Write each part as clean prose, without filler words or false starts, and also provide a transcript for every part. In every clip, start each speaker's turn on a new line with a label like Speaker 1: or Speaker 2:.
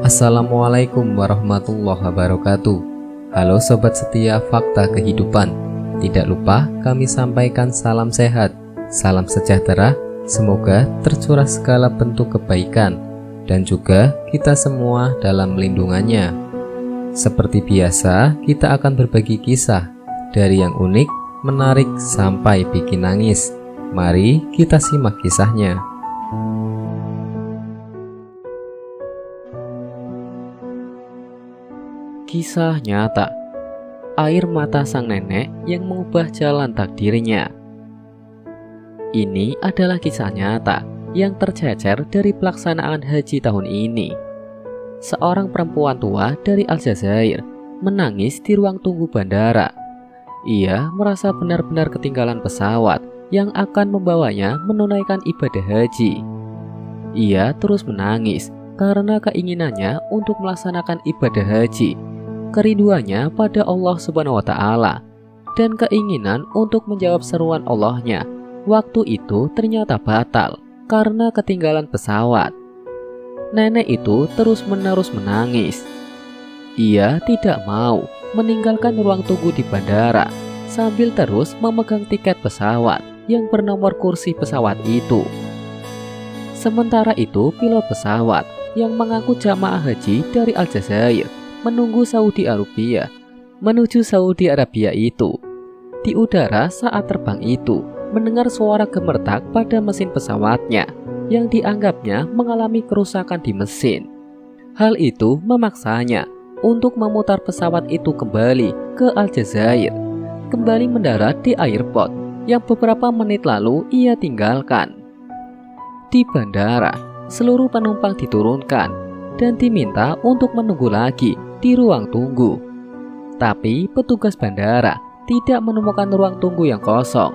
Speaker 1: Assalamualaikum warahmatullahi wabarakatuh. Halo sobat setia Fakta Kehidupan. Tidak lupa kami sampaikan salam sehat, salam sejahtera. Semoga tercurah segala bentuk kebaikan dan juga kita semua dalam lindungannya. Seperti biasa, kita akan berbagi kisah dari yang unik, menarik sampai bikin nangis. Mari kita simak kisahnya. Kisah nyata, air mata sang nenek yang mengubah jalan takdirnya. Ini adalah kisah nyata yang tercecer dari pelaksanaan haji tahun ini. Seorang perempuan tua dari Aljazair menangis di ruang tunggu bandara. Ia merasa benar-benar ketinggalan pesawat yang akan membawanya menunaikan ibadah haji. Ia terus menangis karena keinginannya untuk melaksanakan ibadah haji, kerinduannya pada Allah Subhanahu wa Ta'ala, dan keinginan untuk menjawab seruan Allahnya. Waktu itu ternyata batal karena ketinggalan pesawat. Nenek itu terus-menerus menangis. Ia tidak mau meninggalkan ruang tunggu di bandara sambil terus memegang tiket pesawat yang bernomor kursi pesawat itu. Sementara itu, pilot pesawat yang mengangkut jamaah haji dari Aljazair menunggu Saudi Arabia menuju Saudi Arabia itu. Di udara saat terbang itu mendengar suara gemertak pada mesin pesawatnya yang dianggapnya mengalami kerusakan di mesin. Hal itu memaksanya untuk memutar pesawat itu kembali ke Aljazair, kembali mendarat di airport yang beberapa menit lalu ia tinggalkan. Di bandara, seluruh penumpang diturunkan dan diminta untuk menunggu lagi di ruang tunggu. Tapi petugas bandara tidak menemukan ruang tunggu yang kosong,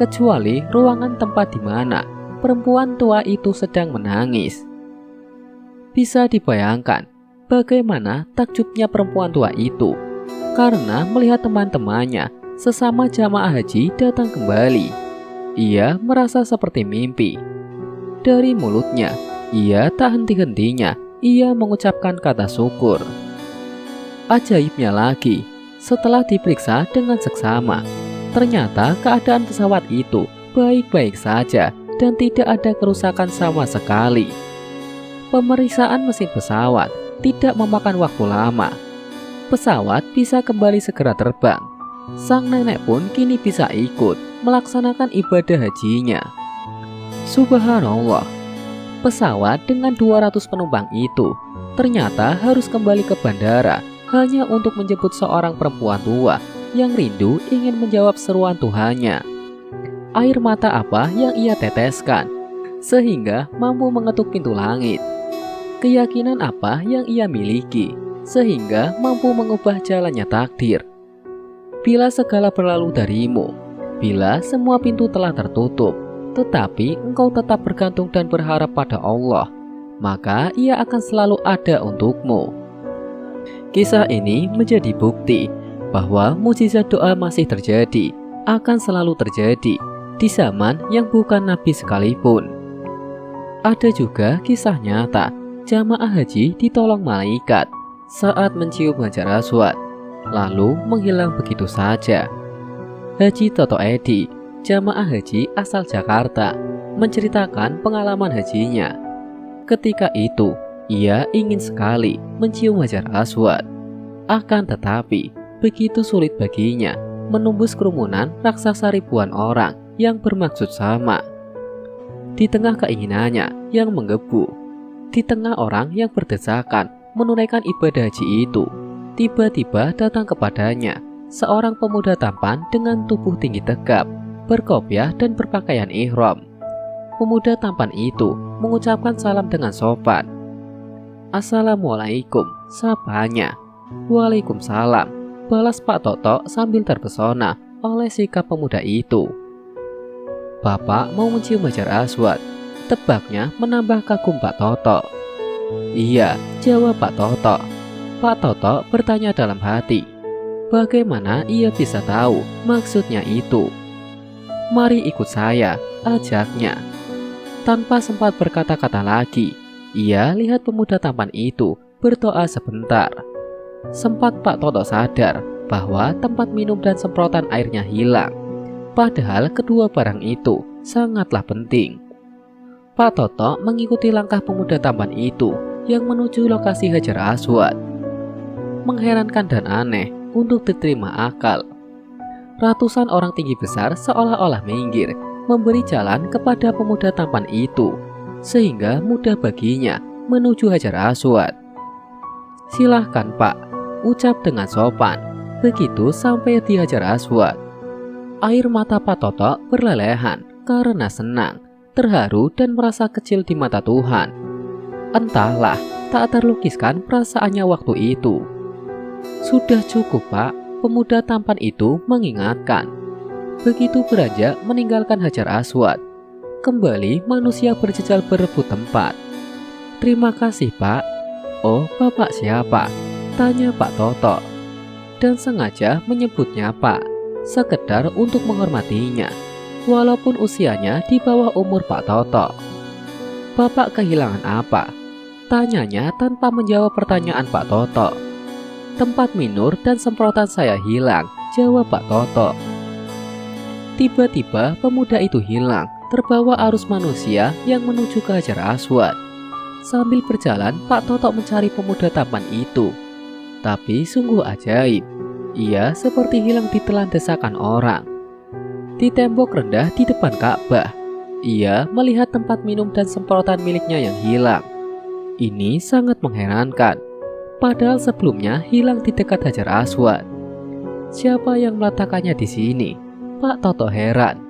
Speaker 1: kecuali ruangan tempat di mana perempuan tua itu sedang menangis. Bisa dibayangkan bagaimana takjubnya perempuan tua itu karena melihat teman-temannya sesama jamaah haji datang kembali. Ia merasa seperti mimpi. Dari mulutnya, ia tak henti-hentinya ia mengucapkan kata syukur. Ajaibnya lagi, setelah diperiksa dengan seksama, ternyata keadaan pesawat itu baik-baik saja dan tidak ada kerusakan sama sekali. Pemeriksaan mesin pesawat tidak memakan waktu lama. Pesawat bisa kembali segera terbang. Sang nenek pun kini bisa ikut melaksanakan ibadah hajinya. Subhanallah, pesawat dengan 200 penumpang itu ternyata harus kembali ke bandara hanya untuk menjemput seorang perempuan tua yang rindu ingin menjawab seruan Tuhannya. Air mata apa yang ia teteskan sehingga mampu mengetuk pintu langit? Keyakinan apa yang ia miliki sehingga mampu mengubah jalannya takdir? Bila segala berlalu darimu, bila semua pintu telah tertutup, tetapi engkau tetap bergantung dan berharap pada Allah, maka ia akan selalu ada untukmu. Kisah ini menjadi bukti bahwa mukjizat doa masih terjadi, akan selalu terjadi di zaman yang bukan nabi sekalipun. Ada juga kisah nyata, jamaah haji ditolong malaikat saat mencium Hajar Aswad, lalu menghilang begitu saja. Haji Toto Edi, jamaah haji asal Jakarta, menceritakan pengalaman hajinya. Ketika itu, ia ingin sekali mencium Hajar Aswad. Akan tetapi, begitu sulit baginya menembus kerumunan raksasa ribuan orang yang bermaksud sama. Di tengah keinginannya yang menggebu, di tengah orang yang berdesakan menunaikan ibadah haji itu, tiba-tiba datang kepadanya seorang pemuda tampan dengan tubuh tinggi tegap, berkopiah dan berpakaian ihram. Pemuda tampan itu mengucapkan salam dengan sopan. Assalamualaikum, sapanya. Waalaikumsalam, balas Pak Toto sambil terpesona oleh sikap pemuda itu. Bapak mau mencium Hajar Aswad, tebaknya menambah kagum Pak Toto. Iya, jawab Pak Toto. Pak Toto bertanya dalam hati, bagaimana ia bisa tahu maksudnya itu? Mari ikut saya, ajaknya. Tanpa sempat berkata-kata lagi, ia lihat pemuda tampan itu berdoa sebentar. Sempat Pak Toto sadar bahwa tempat minum dan semprotan airnya hilang. Padahal kedua barang itu sangatlah penting. Pak Toto mengikuti langkah pemuda tampan itu yang menuju lokasi Hajar Aswad. Mengherankan dan aneh untuk diterima akal. Ratusan orang tinggi besar seolah-olah minggir memberi jalan kepada pemuda tampan itu, sehingga mudah baginya menuju Hajar Aswad. "Silahkan Pak," ucap dengan sopan. Begitu sampai di Hajar Aswad, air mata Pak Toto berlelehan karena senang, terharu dan merasa kecil di mata Tuhan. Entahlah, tak terlukiskan perasaannya waktu itu. "Sudah cukup Pak," pemuda tampan itu mengingatkan. Begitu beranjak meninggalkan Hajar Aswad, kembali manusia berjejal berebut tempat. "Terima kasih Pak." "Oh, Bapak siapa?" tanya Pak Toto. Dan sengaja menyebutnya Pak, sekedar untuk menghormatinya, walaupun usianya di bawah umur Pak Toto. "Bapak kehilangan apa?" tanyanya tanpa menjawab pertanyaan Pak Toto. "Tempat minum dan semprotan saya hilang," jawab Pak Toto. Tiba-tiba pemuda itu hilang, terbawa arus manusia yang menuju ke Hajar Aswad. Sambil berjalan, Pak Toto mencari pemuda tampan itu. Tapi sungguh ajaib, ia seperti hilang ditelan desakan orang. Di tembok rendah di depan Ka'bah, ia melihat tempat minum dan semprotan miliknya yang hilang. Ini sangat mengherankan, padahal sebelumnya hilang di dekat Hajar Aswad. Siapa yang meletakkannya di sini? Pak Toto heran.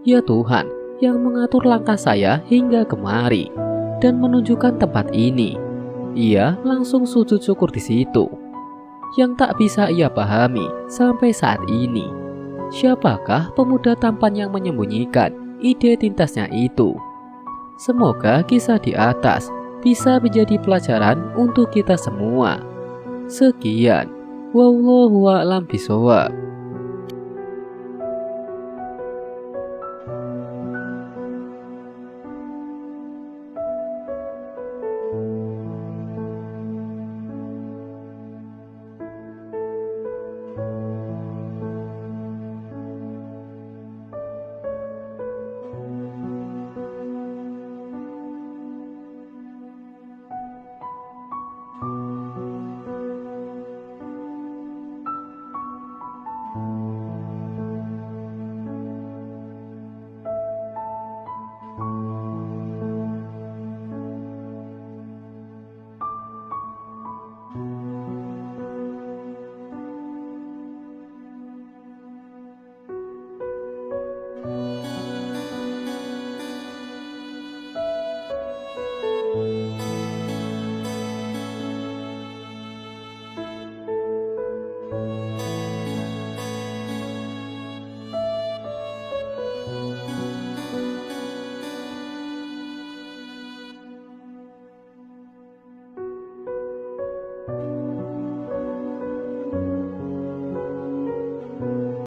Speaker 1: "Ya Tuhan, yang mengatur langkah saya hingga kemari dan menunjukkan tempat ini." Ia langsung sujud syukur di situ. Yang tak bisa ia pahami sampai saat ini, siapakah pemuda tampan yang menyembunyikan identitasnya itu? Semoga kisah di atas bisa menjadi pelajaran untuk kita semua. Sekian, wallahu a'lam bishawab.